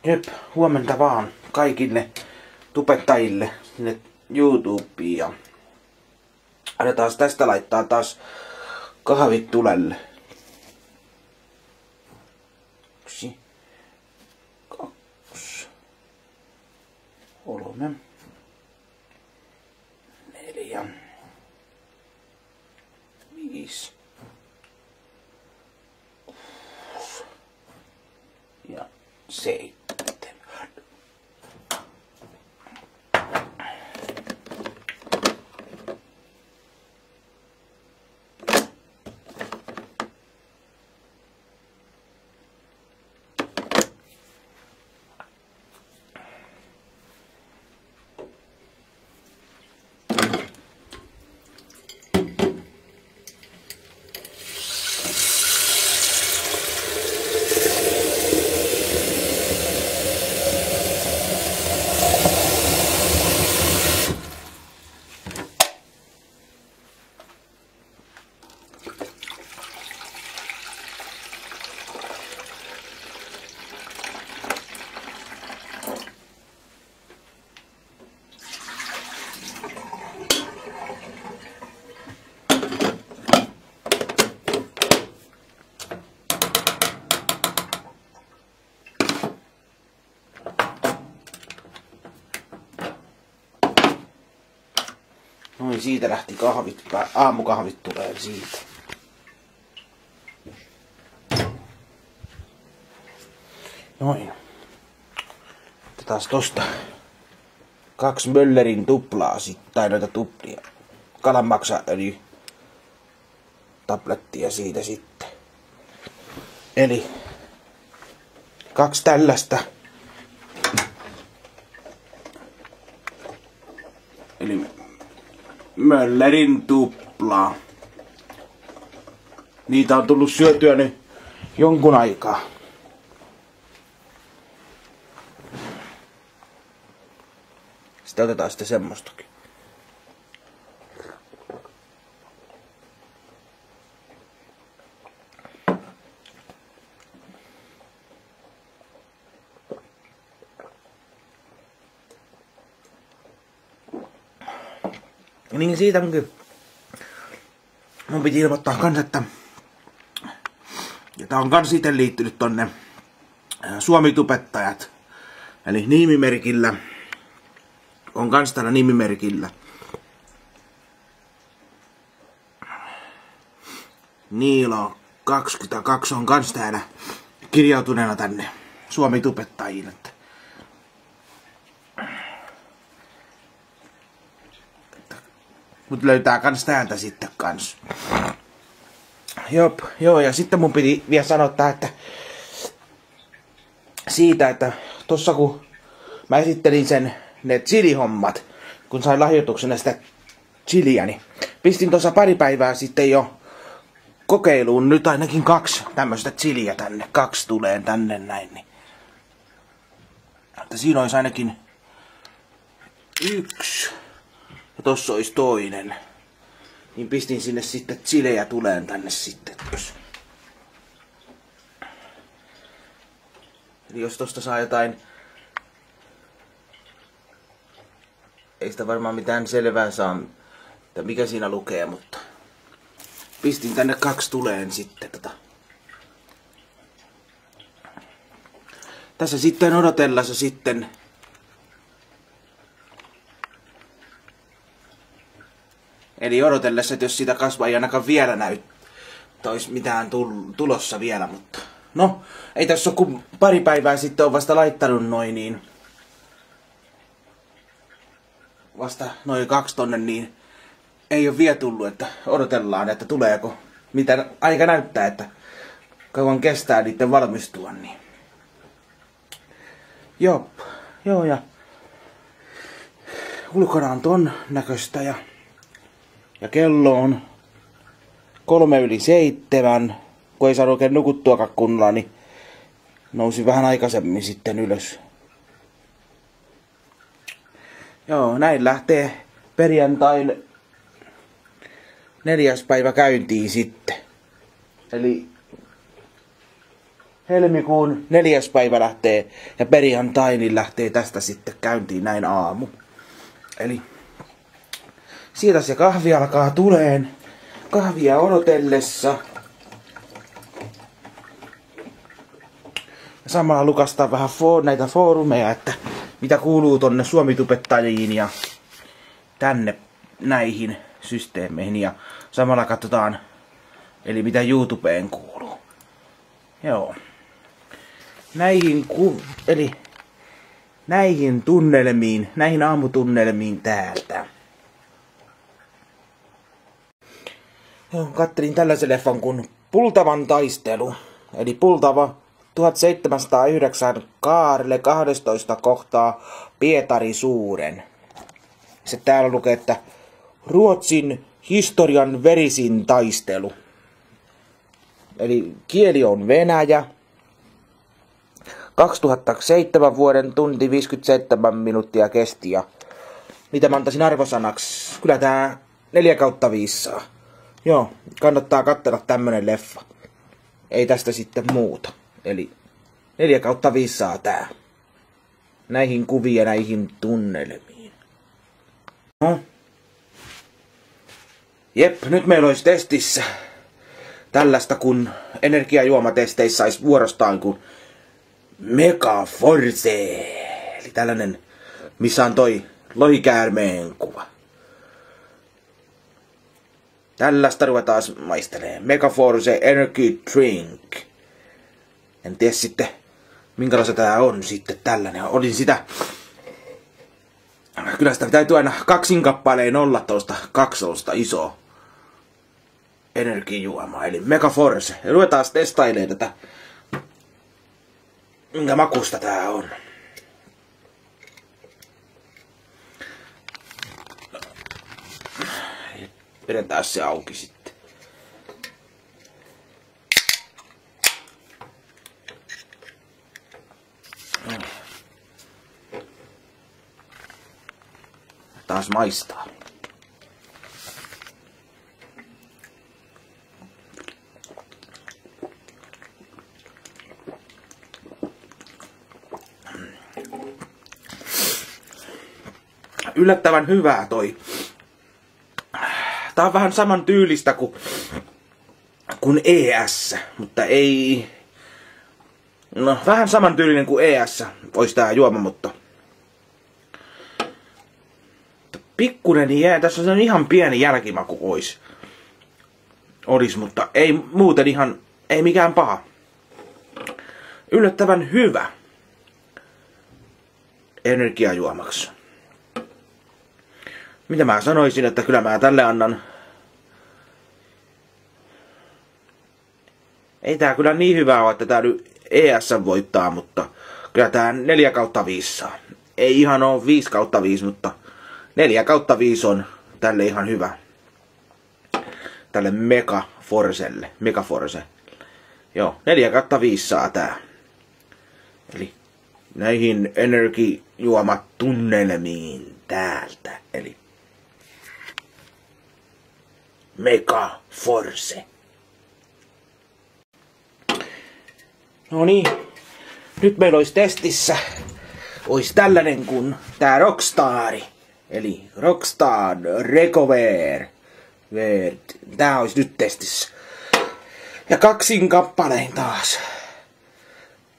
Jep, huomenta vaan kaikille tubettajille sinne YouTubeen ja aletaan tästä laittaa taas kahvit tulelle. 1, 2, 3, 4, 5 ja 7. Noin, siitä lähti kahvit, aamukahvit tulee siitä. Noin. Otetaan tosta 2 Möllerin tuplaa tai noita tuplia. Kalanmaksaöljy tablettia siitä sitten. Eli 2 tällaista. Eli Möllerin tuplaa. Niitä on tullut syötyä nyt jonkun aikaa. Sitten otetaan sitten semmoistakin. Niin siitä onkin. Mun piti ilmoittaa kans, että ja tää on kans ite liittynyt tonne Suomi-tubettajat. Eli nimimerkillä. On kans täällä nimimerkillä. Niilo 22 on kans täällä kirjautuneena tänne Suomi-tubettajiin. Mut löytää kans täältä sitten kans. Joo, ja sitten mun piti vielä sanoa, että siitä, että tossa kun mä esittelin ne chilihommat, kun sain lahjoituksena sitä chiliä, niin pistin tuossa pari päivää sitten jo kokeiluun nyt ainakin 2 tämmöstä chiliä tänne. 2 tulee tänne näin. Niin. Että siinä olisi ainakin 1. Ja tossa olisi toinen. Niin pistin sinne sitten chilejä tuleen tänne sitten. Eli jos tosta saa jotain. Ei sitä varmaan mitään selvää saa, että mikä siinä lukee, mutta pistin tänne 2 tuleen sitten Tässä sitten odotellessa sitten eli odotellessa, että jos siitä kasvaa ei ainakaan vielä näyttää, olisi mitään tulossa vielä, mutta no, ei tässä ole kun pari päivää sitten on vasta laittanut noin niin vasta noin 2 tonne, niin ei ole vielä tullut, että odotellaan, että tuleeko, mitä aika näyttää, että kauan kestää niiden valmistua, niin joo, ja ulkona on ton näköistä ja kello on 6:03, kun ei saanut oikein nukuttuakaan kunnolla, niin nousi vähän aikaisemmin sitten ylös. Joo, näin lähtee perjantain 4. päivä käyntiin sitten. Eli helmikuun 4. päivä lähtee ja perjantai niin lähtee tästä sitten käyntiin näin aamu. Eli siitä se kahvi alkaa tuleen. Kahvia odotellessa. Samalla lukastaa vähän näitä foorumeja, että mitä kuuluu tonne suomitubettajiin ja tänne näihin systeemeihin. Ja samalla katsotaan, eli mitä YouTubeen kuuluu. Joo. Näihin tunnelmiin, näihin aamutunnelmiin täältä. Joo, kattelin tällaisen leffan kuin Pultavan taistelu. Eli Pultava 1709 Kaarle 12 kohtaa Pietari Suuren. Se täällä lukee, että Ruotsin historian verisin taistelu. Eli kieli on Venäjä. 2007 vuoden tunti 57 minuuttia kesti ja mitä mä antaisin arvosanaksi? Kyllä tää 4/5 saa. Joo, kannattaa katsella tämmönen leffa. Ei tästä sitten muuta. Eli 4/5 saa tää. Näihin kuviin ja näihin tunnelmiin. No. Jep, nyt meillä olisi testissä tällaista kun energiajuomatesteissä sais vuorostaan kun Mega Force. Eli tällainen, missä on toi lohikäärmeen kuva. Tällaista ruvetaan maistelemaan. Mega Force Energy Drink. En tiedä sitten, minkälaista tää on sitten tällainen. Olin sitä... Kyllä sitä täytyy aina kaksinkappalein olla tuosta kaksosta iso energiajuoma. Eli Mega Force. Ja ruvetaan testailemaan tätä. Minkä makusta tää on. Pidetään se auki sitten. Taas maistaa. Yllättävän hyvää toi. Tää on vähän saman tyylistä kuin ES, mutta ei... No, vähän saman tyylinen kuin ES olisi tää juoma, mutta... Pikkunen jää, tässä on ihan pieni jälkimaku olis, mutta ei muuten ihan, ei mikään paha. Yllättävän hyvä energiajuomaksi. Mitä mä sanoisin, että kyllä mä tälle annan... Ei tää kyllä niin hyvä ole, että tää nyt ES voittaa, mutta kyllä tää 4/5 saa. Ei ihan oo 5/5, mutta 4/5 on tälle ihan hyvä. Tälle Mega Forcelle. Mega Force. Joo, 4/5 saa tää. Eli näihin energiajuomat tunnelmiin täältä. Eli Mega Force. No niin, nyt meillä olisi testissä olisi tällainen kuin tää Rockstari. Eli Rockstar Recover. Tää olisi nyt testissä. Ja kaksin kappalein taas.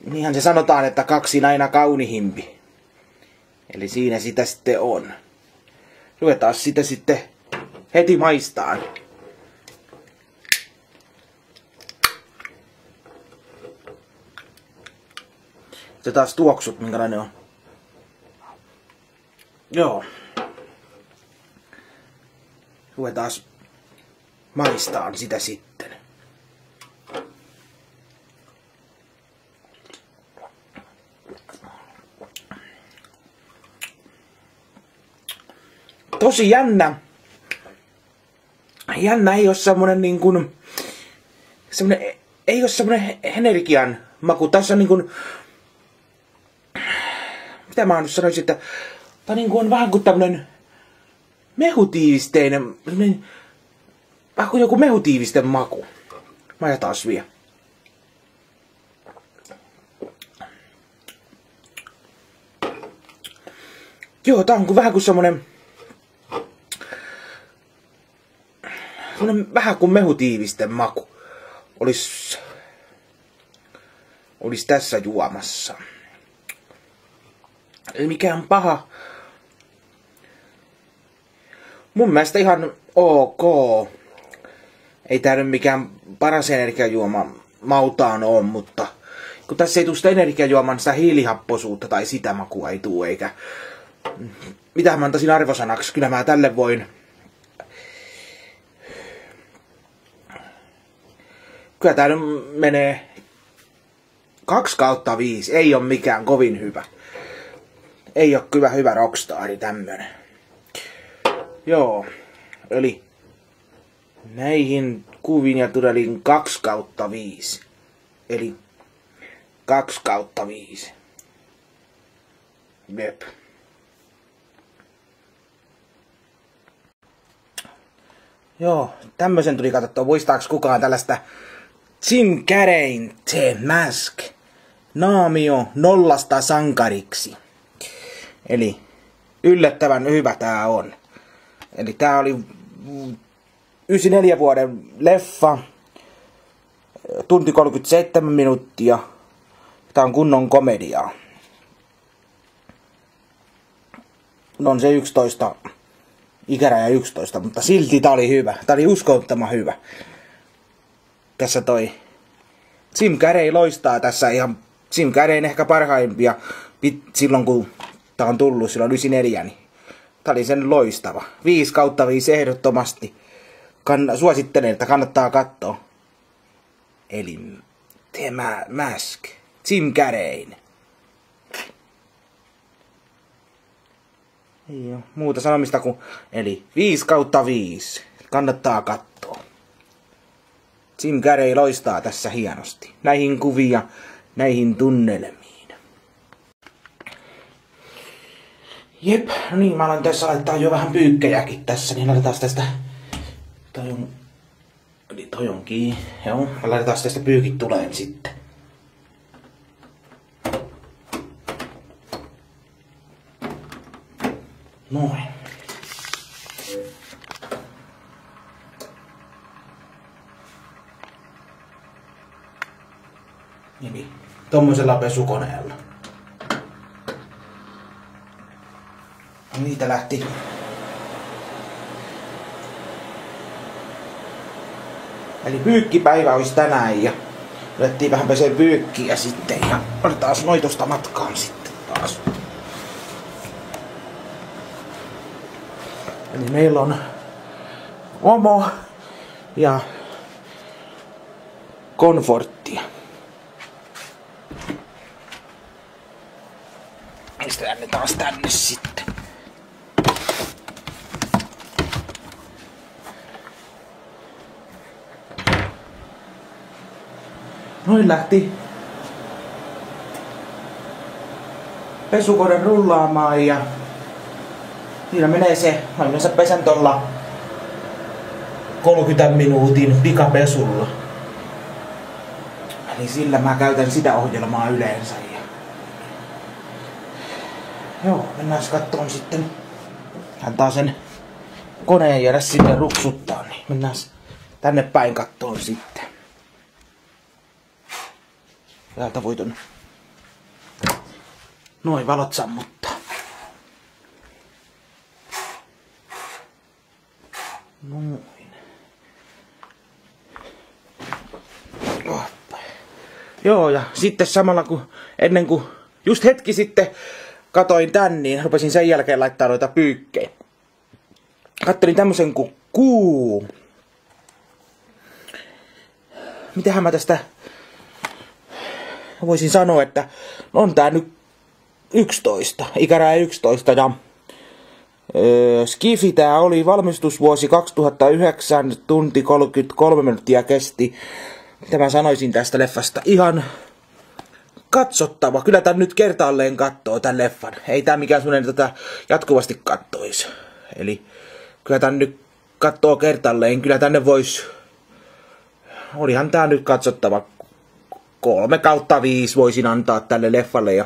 Niinhän se sanotaan, että kaksin aina kaunihimpi. Eli siinä sitä sitten on. Ruvetaan sitä sitten heti maistaan. Se taas tuoksut, minkälainen on. Joo. Ruvetaan maistaan sitä sitten. Tosi jännä. Jännä ei oo semmonen niin kuin... Ei oo semmonen energian maku. Tässä on niin kuin... Mitä mä nyt sanoisin, että... Tää niin kuin on vähän kuin tämmönen... Mehutiivisteinen... Vähän kuin joku mehutiivisten maku. Mä taas vielä. Joo, tää on vähän kuin semmonen vähän kuin mehutiivisten maku olis tässä juomassa. Ei mikään paha. Mun mielestä ihan ok. Ei tää nyt mikään paras energiajuoma mautaan oo, mutta kun tässä ei tuu sitä energiajuoman sitä hiilihappoisuutta tai sitä makua ei tuu, eikä mitä mä antaisin arvosanaksi, kyllä mä tälle voin. Kyllä tää nyt menee 2/5, ei oo mikään kovin hyvä. Ei oo kyllä hyvä rockstari tämmönen. Joo, eli näihin kuviin ja todellin 2/5. Eli 2/5. Jep. Joo, tämmösen tuli katsottua. Muistaaks kukaan tällaista Jim Carreyn The Mask? Naamio nollasta sankariksi. Eli yllättävän hyvä tää on. Eli tää oli 94 vuoden leffa. Tunti 37 minuuttia. Tää on kunnon komediaa. No on se 11. Ikäraja 11, mutta silti tää oli hyvä. Tää oli uskomattoman hyvä. Tässä toi Jim Carrey loistaa tässä ihan Jim Carreyn ehkä parhaimpia silloin kun tää on tullut silloin 94, niin tää oli sen loistava. 5/5 ehdottomasti. Suosittelen, että kannattaa katsoa. Eli The Mask. Jim Carreyn. Ei oo muuta sanomista kuin eli 5/5. Kannattaa katsoa. Jim Carrey loistaa tässä hienosti. Näihin kuvia, näihin tunnelmiin. Jep, no niin, mä aloin tässä laittaa jo vähän pyykkejäkin tässä, niin laitetaan tästä. Toi onkin, joo, laitetaan tästä pyykit tuleen sitten. Noin. Eli tommosella pesukoneella. Niitä lähti. Eli pyykkipäivä olisi tänään ja otettiin vähän peseen pyykkiä sitten ja oli taas noitosta matkaan sitten taas. Eli meillä on Omo ja Komforttia. Pistetään ne taas tänne sitten. Noin lähti pesukone rullaamaan ja siinä menee se, mä yleensä pesen tuolla 30 minuutin pikapesulla. Eli sillä mä käytän sitä ohjelmaa yleensä. Ja joo, mennään kattoon sitten. Antaa sen koneen jäädä sinne ruksuttaa, niin mennään tänne päin kattoon sitten. Täältä voiton noin valot sammuttaa. Noin. Joo, ja sitten samalla kun ennen kuin just hetki sitten katoin tän, niin rupesin sen jälkeen laittaa noita pyykkejä. Kattelin tämmösen kuin kuu. Mitähän mä tästä voisin sanoa, että on tää nyt 11, ikäraja 11 ja Skifi tää oli, valmistusvuosi 2009, tunti 33 minuuttia kesti. Mitä mä sanoisin tästä leffasta? Ihan katsottava. Kyllä tän nyt kertaalleen kattoo tän leffan. Ei tää mikään sellainen tätä jatkuvasti kattois. Eli kyllä tän nyt kattoo kertaalleen. Kyllä tänne vois... Olihan tää nyt katsottava. 3/5 voisin antaa tälle leffalle. Ja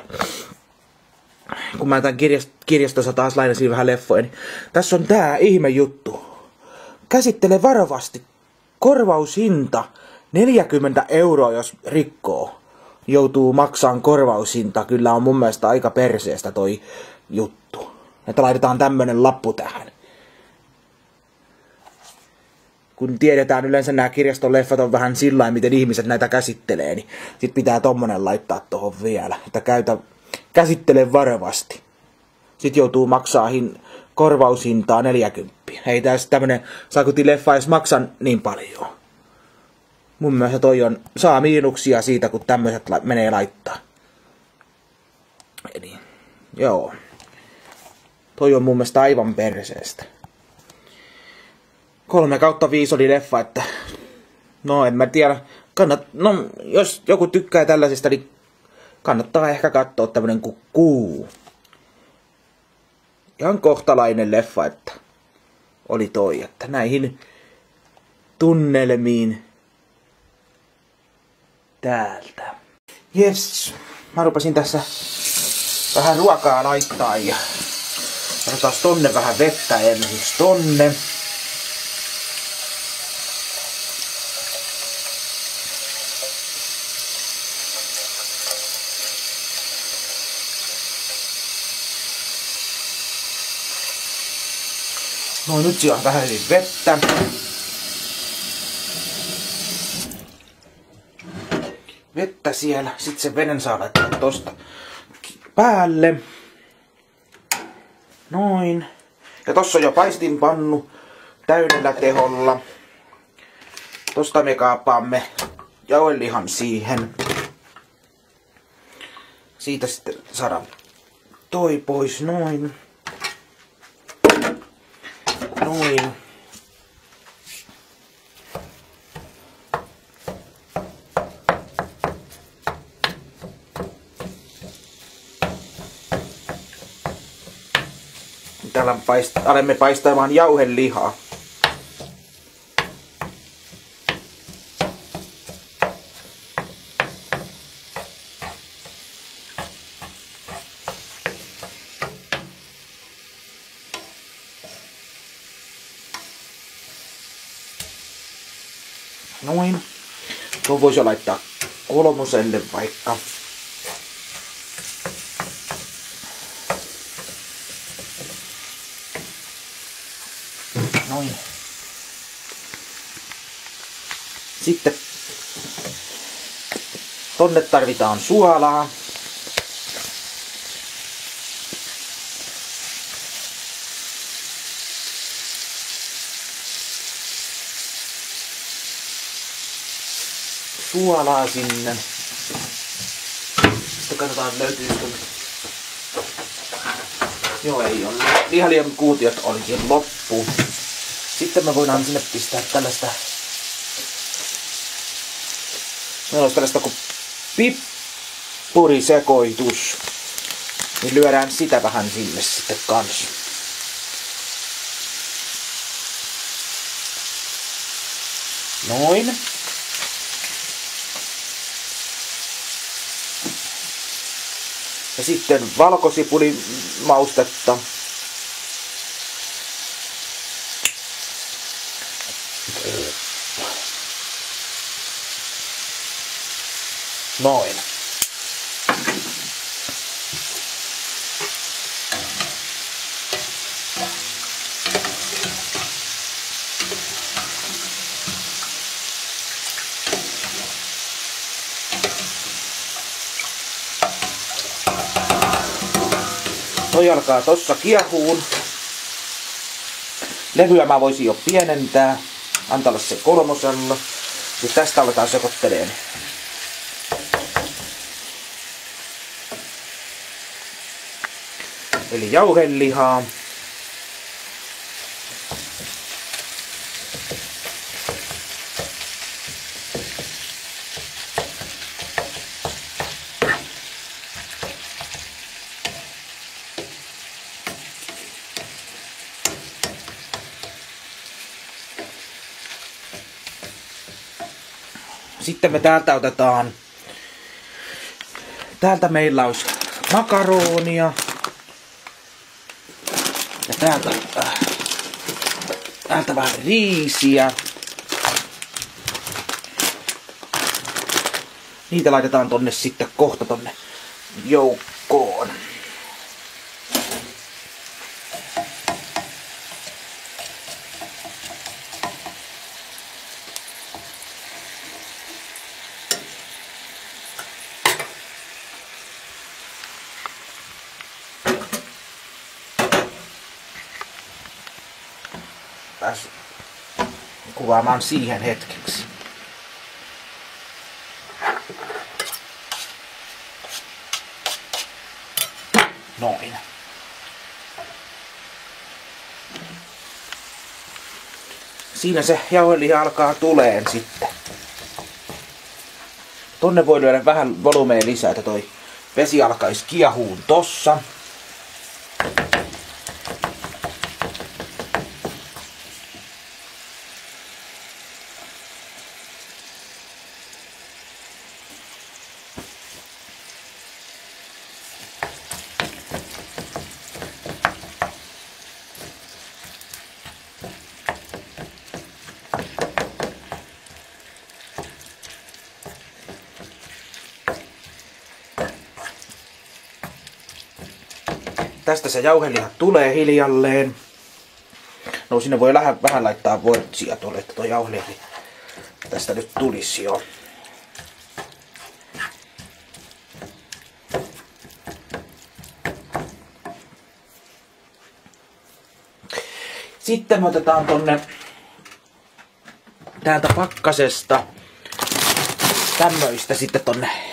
kun mä tämän kirjastossa taas lainasin vähän leffoja, niin tässä on tää ihme juttu. Käsittele varovasti. Korvaushinta 40 €, jos rikkoo. Joutuu maksaan korvaushinta. Kyllä on mun mielestä aika perseestä toi juttu. Että laitetaan tämmönen lappu tähän. Kun tiedetään yleensä nämä kirjaston leffat on vähän sillain, miten ihmiset näitä käsittelee, niin sit pitää tommonen laittaa tohon vielä. Että käsittele varovasti. Sitten joutuu maksaa korvaushintaa 40. Ei tässä tämmönen sakutileffa edes maksa niin paljon. Mun mielestä toi saa miinuksia siitä, kun tämmöiset menee laittaa. Eli, joo. Toi on mun mielestä aivan perseestä. 3/5 oli leffa, että... No, en mä tiedä. No, jos joku tykkää tällaisesta, niin kannattaa ehkä katsoa tämmönen kuin Kuu. Ihan kohtalainen leffa, että oli toi, että näihin tunnelmiin täältä. Jes, mä rupesin tässä vähän ruokaa laittaa ja otetaan tonne vähän vettä ensiksi tonne. No nyt siellä on vähän vettä. Vettä siellä. Sitten se veden saa laittaa tosta päälle. Noin. Ja tossa on jo paistinpannu täydellä teholla. Tosta me kaapaamme jauhelihan siihen. Siitä sitten saadaan toi pois noin. Noin. Täällä alemme paistamaan jauhelihaa. Noin. Tuo voisi laittaa 3 vaikka. Noin. Sitten tonne tarvitaan suolaa. Suolaa sinne. Sitten katsotaan löytyisikö. Joo, ei ole. Lihalien kuutiot olikin loppu. Sitten me voidaan sinne pistää tällaista. Meillä olisi tällaista kuin pippurisekoitus. Niin lyödään sitä vähän sinne sitten kans. Noin. Ja sitten valkosipulimaustetta. Noin. Toi alkaa tossa kiehuun. Levyä mä voisin jo pienentää. Antaa se 3. Sitten tästä aletaan sekoitteleen. Eli jauhelihaa. Sitten me täältä otetaan. Täältä meillä olisi makaronia. Ja täältä vähän riisiä. Niitä laitetaan tonne sitten kohta tonne joukkoon. Pääs kuvaamaan siihen hetkeksi. Noin. Siinä se jauheliha alkaa tuleen sitten. Tonne voi lyödä vähän volumea lisää, että toi vesi alkaisi kiehuun tossa. Tästä se jauheliha tulee hiljalleen. No sinne voi vähän laittaa vortsia tuolle, että tuo jauheliha tästä nyt tulisi jo. Sitten me otetaan tonne täältä pakkasesta tämmöistä sitten tonne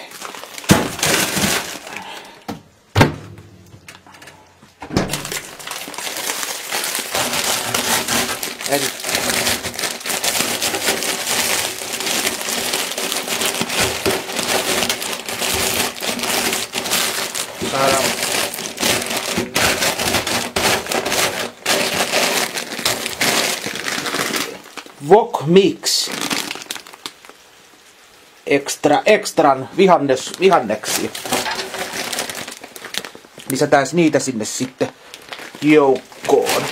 saadaan Wok Mix extran vihanneksi. Lisätään niitä sinne sitten joukkoon.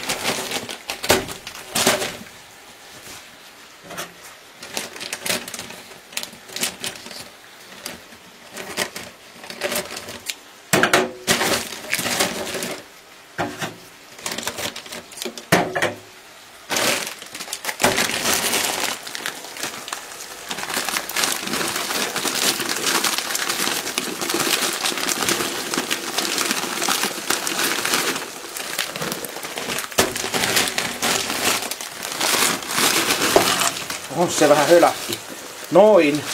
On se vähän hölähti. Noin.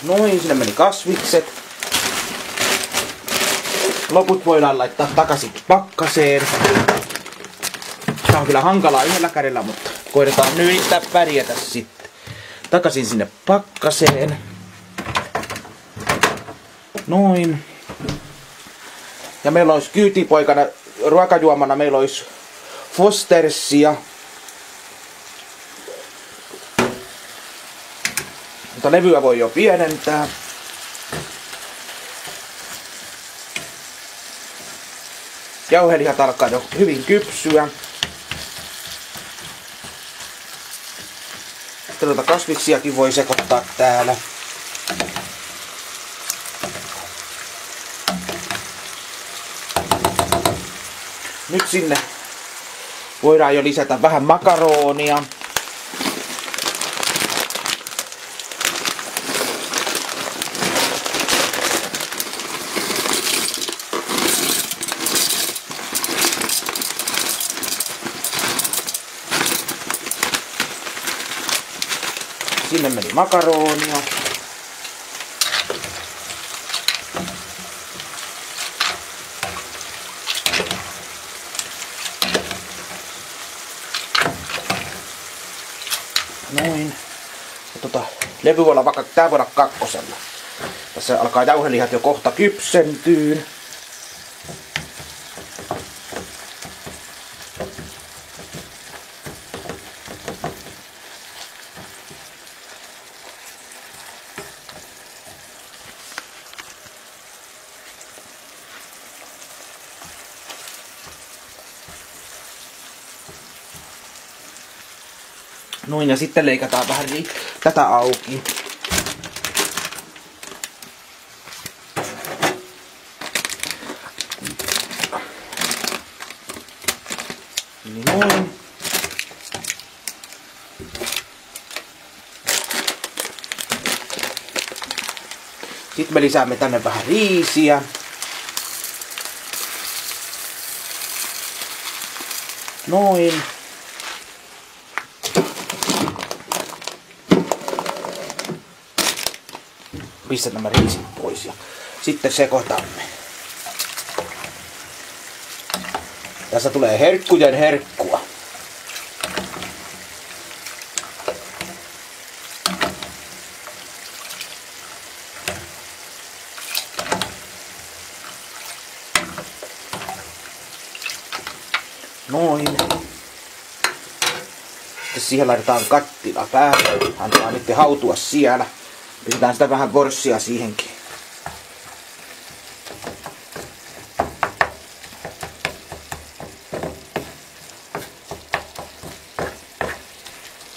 Noin, sinne meni kasvikset. Loput voidaan laittaa takaisin pakkaseen. Tää on kyllä hankalaa yhdellä kädellä, mutta koitetaan nyt yrittää pärjätä sitten. Takaisin sinne pakkaseen. Noin. Ja meillä olisi kyytipoikana, ruokajuomana meillä olisi Fostersia. Mutta levyä voi jo pienentää. Jauhelihat alkaa jo hyvin kypsyä. Sitten kasviksiakin voi sekoittaa täällä. Nyt sinne voidaan jo lisätä vähän makaronia. Sinne meni makaronia. Noin. Ja levy voi olla vaikka, tää voi olla kakkosella. Tässä alkaa jauhelihat jo kohta kypsentyyn. Noin, ja sitten leikataan vähän tätä auki. Niin noin. Sitten me lisäämme tänne vähän riisiä. Noin. Pistä nämä riisit pois ja sitten sekoitamme. Tässä tulee herkkujen herkkua. Noin. Sitten siihen laitetaan kattila päälle. Antaa nyt hautua siellä. Pistetään sitä vähän vorssia siihenkin.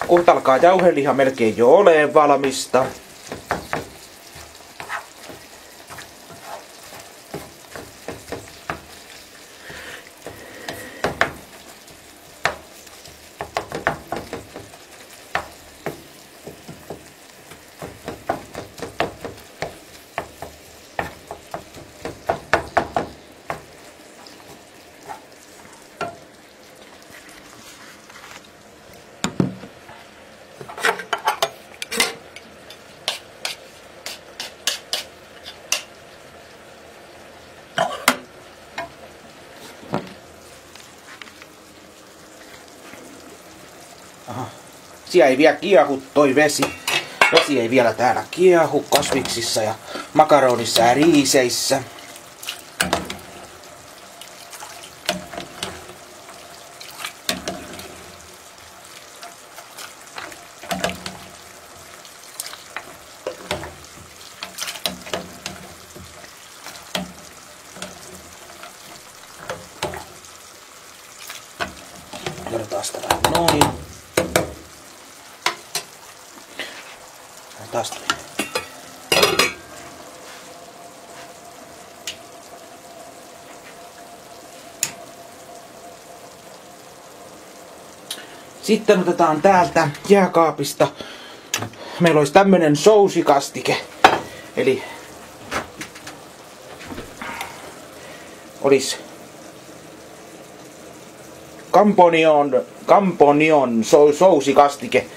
Kohta alkaa jauheliha melkein jo oleen valmista. Aha. Siellä ei vielä kiehu toi vesi. Vesi ei vielä täällä kiehu kasviksissa ja makaronissa ja riiseissä. Kerrotaan sitä vähän noin. Taas tuli. Sitten otetaan täältä jääkaapista. Meillä olisi tämmönen sousikastike. Eli olisi Camponion sousikastike.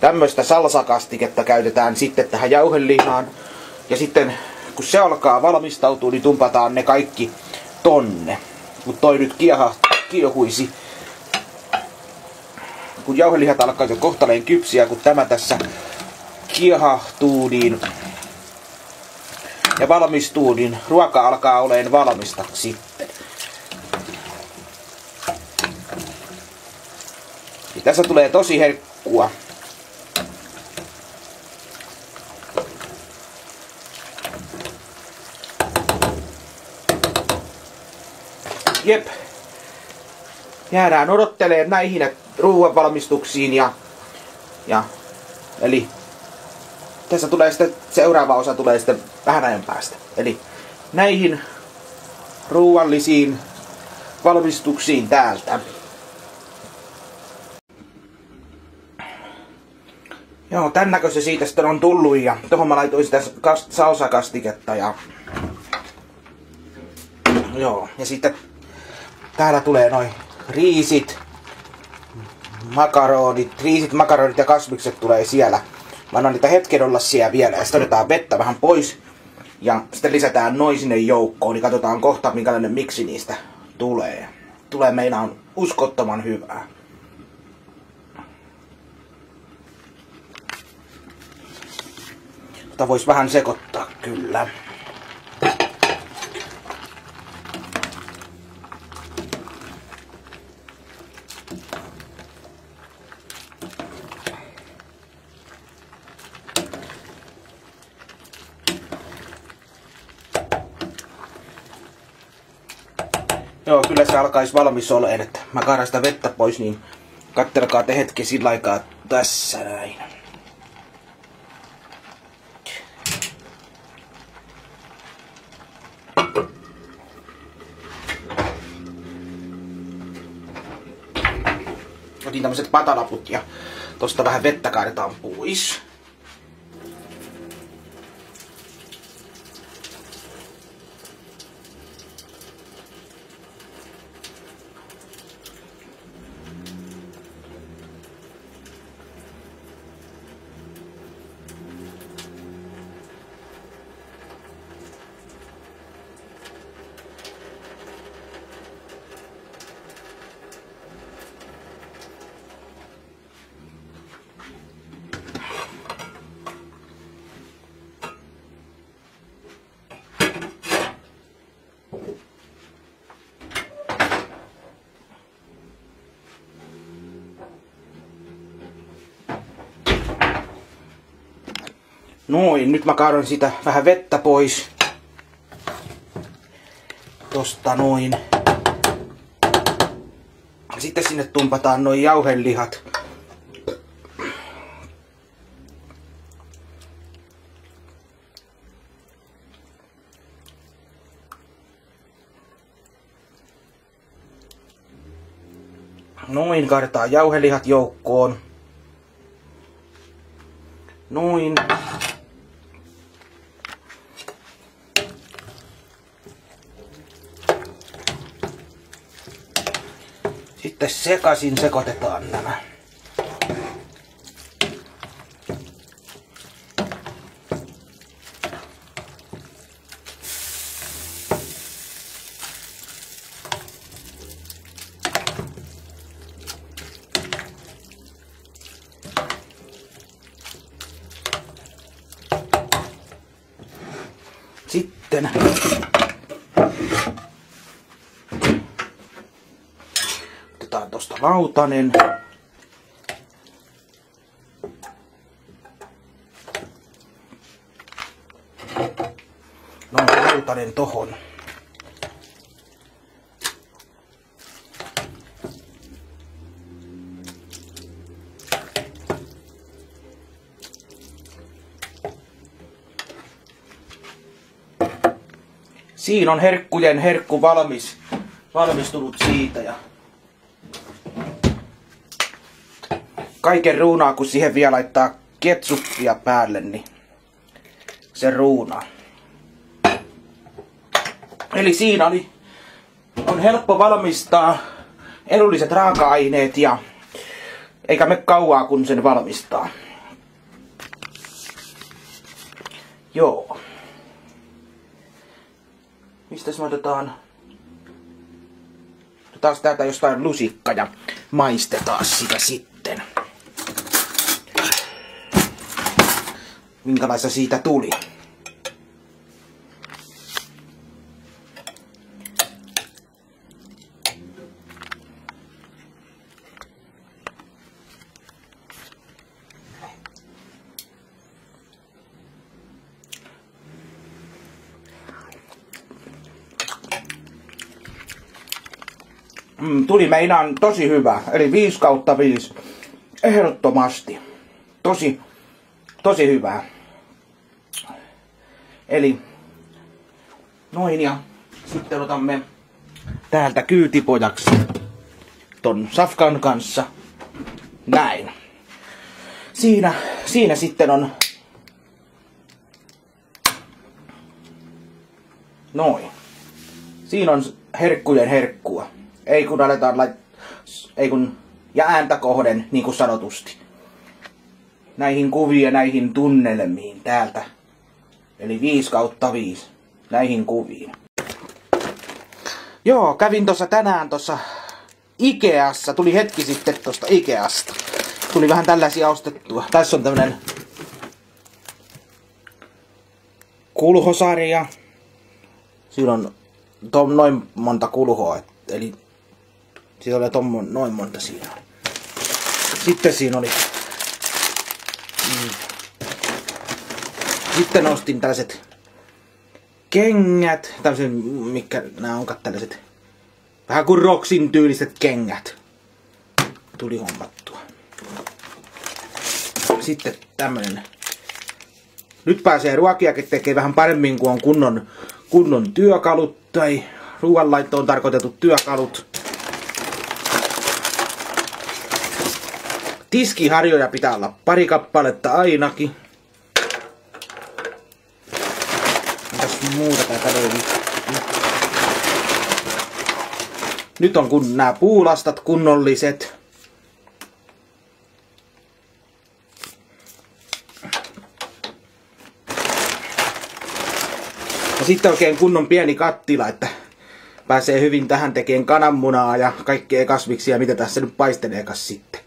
Tämmöistä salsakastiketta käytetään sitten tähän jauhelihaan. Ja sitten kun se alkaa valmistautua, niin tumpataan ne kaikki tonne. Kun toi nyt kiehuisi. Kun jauhelihat alkaa jo kohtaleen kypsiä, kun tämä tässä kiehahtuu niin ja valmistuu, niin ruoka alkaa oleen valmista sitten. Ja tässä tulee tosi herkkua. Jep. Jäädään odottelemaan näihin ruoan valmistuksiin ja eli tässä tulee sitten seuraava osa tulee sitten vähän ajan päästä. Eli näihin ruoallisiin valmistuksiin täältä. Joo, tän näköistä siitä sitten on tullut ja tohon mä laitoin sitä salsakastiketta ja joo, ja sitten täällä tulee noin riisit, makaronit ja kasvikset tulee siellä. Mä annan niitä hetken olla siellä vielä ja sitten otetaan vettä vähän pois ja sitten lisätään noin sinne joukkoon, niin katsotaan kohta minkälainen miksi niistä tulee. Tulee meinaan uskottoman hyvää. Mutta vois vähän sekoittaa kyllä. Joo, kyllä se alkaisi valmis oleen, että mä kaadan sitä vettä pois, niin kattelkaa te hetki sillä aikaa, tässä näin. Otin tämmöset patalaput ja tosta vähän vettä kaadetaan pois. Noin, nyt mä kaadan siitä vähän vettä pois. Tosta noin. Sitten sinne tumpataan noin jauhelihat. Noin, kaadetaan jauhelihat joukkoon. Noin. Sitten sekaisin sekoitetaan nämä. Sitten otetaan tosta lautanen. No, lautanen tohon. Siinä on herkkujen herkku valmistunut siitä ja kaiken ruunaa, kun siihen vielä laittaa ketsuppia päälle, niin se ruunaa. Eli siinä on helppo valmistaa edulliset raaka-aineet ja eikä me kauaa kun sen valmistaa. Joo. Mistäs me otetaan täältä jostain lusikka ja maistetaan sitä sitten. Minkälaista siitä tuli. Tuli meinaan tosi hyvä, eli 5/5. Ehdottomasti. Tosi hyvää. Eli noin ja sitten otamme täältä kyytipojaksi ton safkan kanssa. Näin. Siinä sitten on noin. Siinä on herkkujen herkkua. Ei kun aletaan ja ääntä kohden, niin kuin sanotusti. Näihin kuviin ja näihin tunnelmiin täältä. Eli 5/5. Näihin kuviin. Joo, kävin tänään Ikeassa. Tuli hetki sitten tosta Ikeasta. Tuli vähän tällaisia ostettua. Tässä on tämmönen kulhosarja. Siinä on noin monta kulhoa. Eli siinä oli noin monta siinä. Sitten siinä oli sitten ostin tällaiset kengät. Tällaiset, mikä nää onkaan tällaiset vähän kuin Roxin tyyliset kengät. Tuli hommattua. Sitten tämmönen. Nyt pääsee ruokiakin tekee vähän paremmin, kun on kunnon työkalut tai ruoanlaittoon tarkoitetut työkalut. Tiskiharjoja pitää olla pari kappaletta ainakin. Mitäs muuta täältä löytyy? Nyt on kun nämä puulastat kunnolliset. Ja sitten oikein kunnon pieni kattila, että pääsee hyvin tähän tekemään kananmunaa ja kaikkea kasviksia, mitä tässä nyt paisteleekas sitten.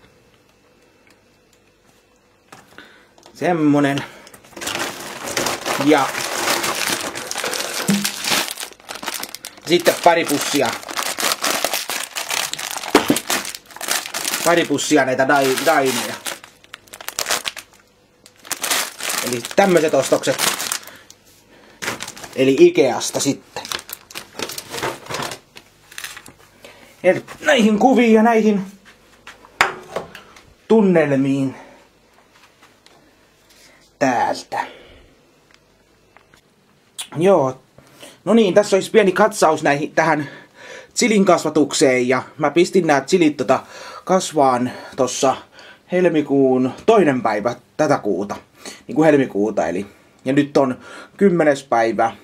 Semmonen. Ja sitten pari pussia näitä daimeja. Eli tämmöiset ostokset. Eli Ikeasta sitten. Eli näihin kuviin ja näihin tunnelmiin täältä. Joo. No niin, tässä olisi pieni katsaus tähän chilin kasvatukseen. Ja mä pistin nämä chilit kasvaan tossa helmikuun 2. päivä tätä kuuta. Niin kuin helmikuuta eli. Ja nyt on 10. päivä.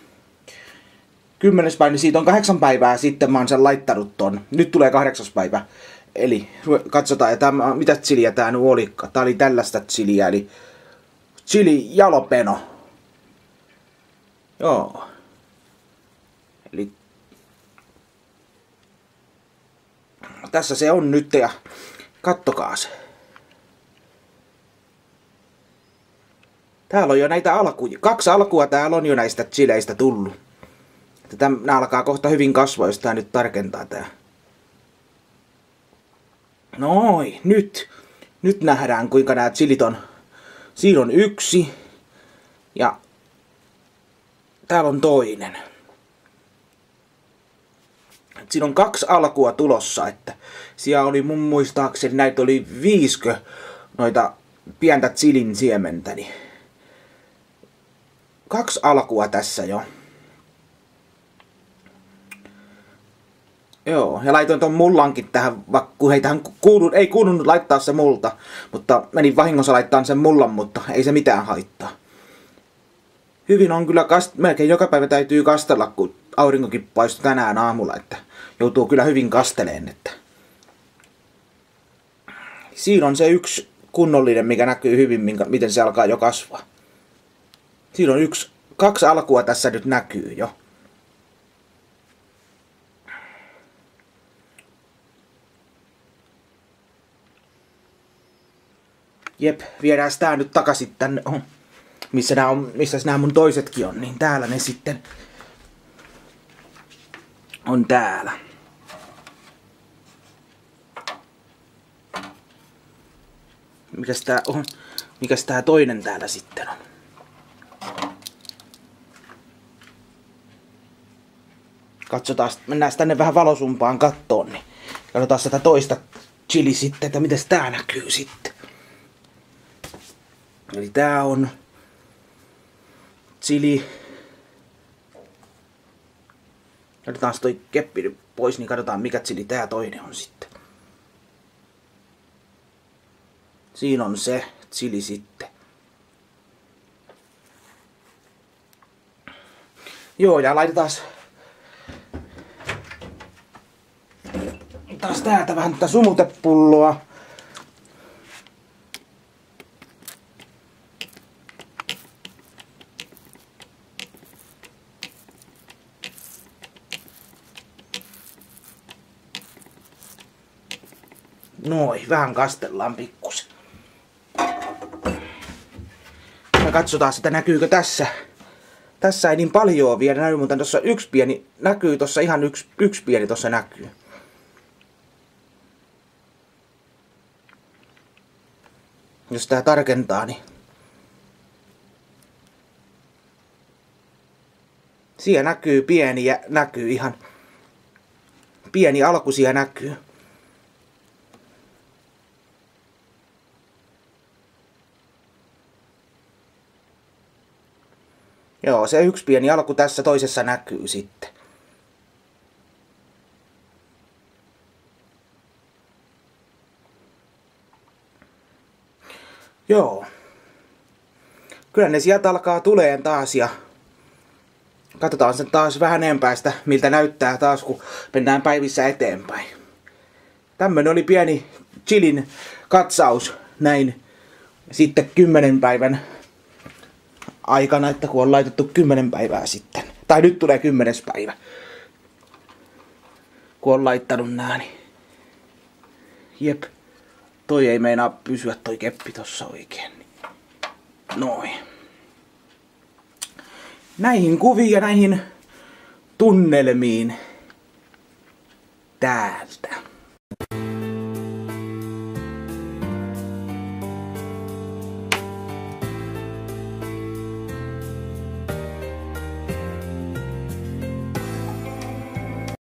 10. päivä, niin siitä on 8 päivää sitten mä oon sen laittanut ton. Nyt tulee 8. päivä. Eli katsotaan, mitä chiliä tää nyt oli. Tää oli tällaista chiliä, eli chili jalapeno. Joo. Eli tässä se on nyt ja kattokaa se. Täällä on jo näitä alkuja. 2 alkua täällä on jo näistä chileistä tullut. Nää alkaa kohta hyvin kasvaa, jos tää nyt tarkentaa tää. Noin, nyt nähdään kuinka nämä chilit on. Siinä on 1. Ja täällä on toinen. Siinä on 2 alkua tulossa, että siellä oli mun muistaakseni näitä oli 5 noita pientä chilin siementä. 2 alkua tässä jo. Joo, ja laitoin ton mullankin tähän, vaikka ei tähän ei kuulunut laittaa se multa, mutta menin vahingossa laittaa sen mullan, mutta ei se mitään haittaa. Hyvin on kyllä, melkein joka päivä täytyy kastella, kun aurinkokin paistui tänään aamulla, että joutuu kyllä hyvin kasteleen, että siinä on se 1 kunnollinen, mikä näkyy hyvin, miten se alkaa jo kasvaa. Siinä on 2 alkua tässä nyt näkyy jo. Jep, viedään tää nyt takaisin tänne, missä nämä mun toisetkin on, niin täällä ne sitten on täällä. Mikäs tää toinen täällä sitten on? Katsotaan, mennään tänne vähän valosumpaan kattoon, niin katsotaan sitä toista chili sitten, että miten tää näkyy sitten. Eli tää on chili. Katsotaan toi keppi pois, niin katsotaan mikä chili tää toinen on sitten. Siinä on se chili sitten. Joo, ja laitetaan taas täältä vähän tätä sumutepulloa. Noin, vähän kastellaan pikkusen. Ja katsotaan sitä näkyykö tässä. Tässä ei niin paljon vielä näy, mutta tuossa yksi pieni näkyy, tuossa ihan yksi pieni tuossa näkyy. Jos tää tarkentaa, niin siellä näkyy pieni ja näkyy ihan pieni alku siellä näkyy. Joo, se yksi pieni alku tässä toisessa näkyy sitten. Joo. Kyllä ne sieltä alkaa tuleen taas ja katsotaan sen taas vähän päästä, miltä näyttää taas, kun mennään päivissä eteenpäin. Tämmönen oli pieni chilin katsaus näin sitten 10 päivän aikana, että kun on laitettu 10 päivää sitten. Tai nyt tulee 10. päivä. Kun on laittanut nää, niin jep. Toi ei meinaa pysyä toi keppi tossa oikein. Noin. Näihin kuviin ja näihin tunnelmiin täältä.